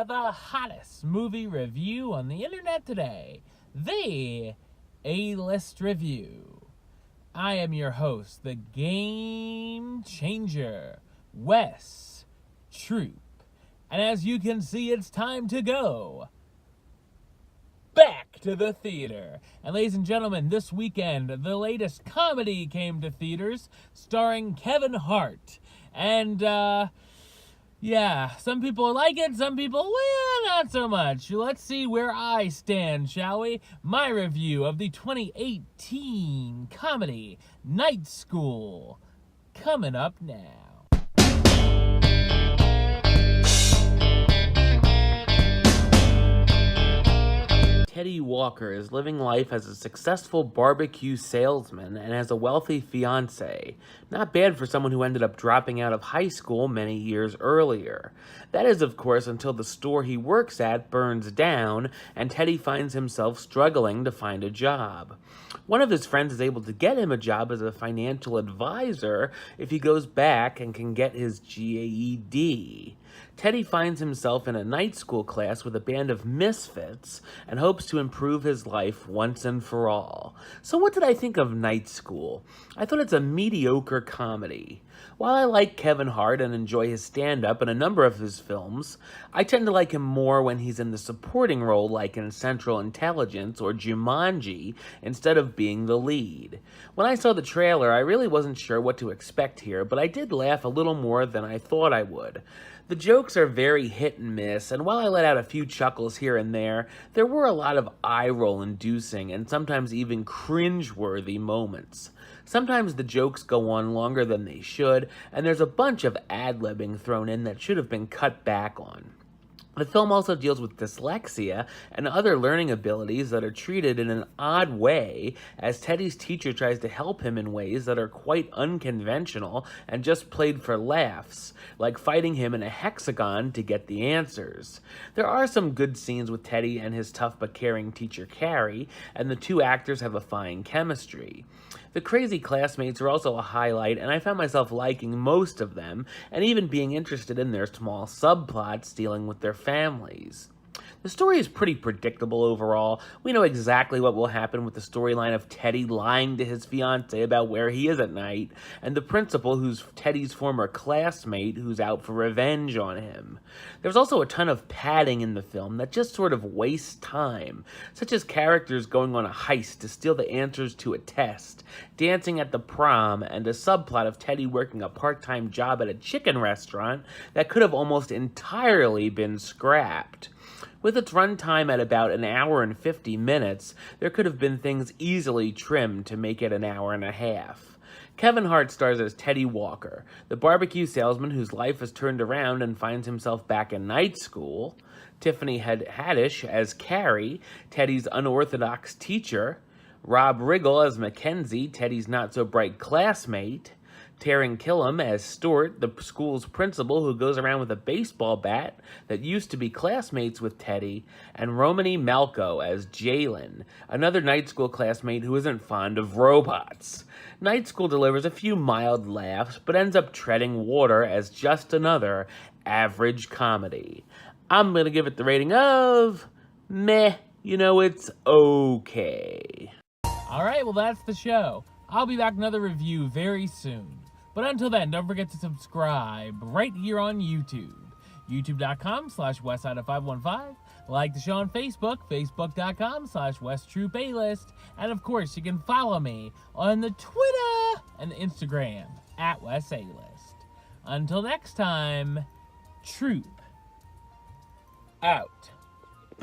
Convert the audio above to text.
to the hottest movie review on the internet today, the A-List Review. I am your host, the Game Changer, Wes Troop. And as you can see, it's time to go back to the theater. And ladies and gentlemen, this weekend, the latest comedy came to theaters, starring Kevin Hart. And, yeah, some people like it, some people, well, not so much. Let's see where I stand, shall we? My review of the 2018 comedy Night School, coming up now. Teddy Walker is living life as a successful barbecue salesman and has a wealthy fiancée. Not bad for someone who ended up dropping out of high school many years earlier. That is, of course, until the store he works at burns down and Teddy finds himself struggling to find a job. One of his friends is able to get him a job as a financial advisor if he goes back and can get his GED. Teddy finds himself in a night school class with a band of misfits and hopes to improve his life once and for all. So what did I think of Night School? I thought it's a mediocre comedy. While I like Kevin Hart and enjoy his stand-up in a number of his films, I tend to like him more when he's in the supporting role like in Central Intelligence or Jumanji instead of being the lead. When I saw the trailer, I really wasn't sure what to expect here, but I did laugh a little more than I thought I would. The jokes are very hit and miss, and while I let out a few chuckles here and there were a lot of eye-roll inducing and sometimes even cringe-worthy moments. Sometimes the jokes go on longer than they should, and there's a bunch of ad-libbing thrown in that should have been cut back on. The film also deals with dyslexia and other learning abilities that are treated in an odd way as Teddy's teacher tries to help him in ways that are quite unconventional and just played for laughs, like fighting him in a hexagon to get the answers. There are some good scenes with Teddy and his tough but caring teacher Carrie, and the two actors have a fine chemistry. The crazy classmates are also a highlight, and I found myself liking most of them, and even being interested in their small subplots dealing with their families. The story is pretty predictable overall. We know exactly what will happen with the storyline of Teddy lying to his fiancée about where he is at night, and the principal who's Teddy's former classmate who's out for revenge on him. There's also a ton of padding in the film that just sort of wastes time, such as characters going on a heist to steal the answers to a test, dancing at the prom, and a subplot of Teddy working a part-time job at a chicken restaurant that could have almost entirely been scrapped. With its runtime at about an hour and 50 minutes, there could have been things easily trimmed to make it an hour and a half. Kevin Hart stars as Teddy Walker, the barbecue salesman whose life has turned around and finds himself back in night school. Tiffany Haddish as Carrie, Teddy's unorthodox teacher. Rob Riggle as Mackenzie, Teddy's not-so-bright classmate. Taran Killam as Stuart, the school's principal who goes around with a baseball bat that used to be classmates with Teddy, and Romany Malco as Jalen, another night school classmate who isn't fond of robots. Night School delivers a few mild laughs, but ends up treading water as just another average comedy. I'm going to give it the rating of meh. It's okay. Alright, well that's the show. I'll be back with another review very soon. But until then, don't forget to subscribe right here on YouTube. YouTube.com/Westside515. Like the show on Facebook, Facebook.com/WesTroopAlist. And of course, you can follow me on the Twitter and the Instagram @WesAlist. Until next time, Troop out.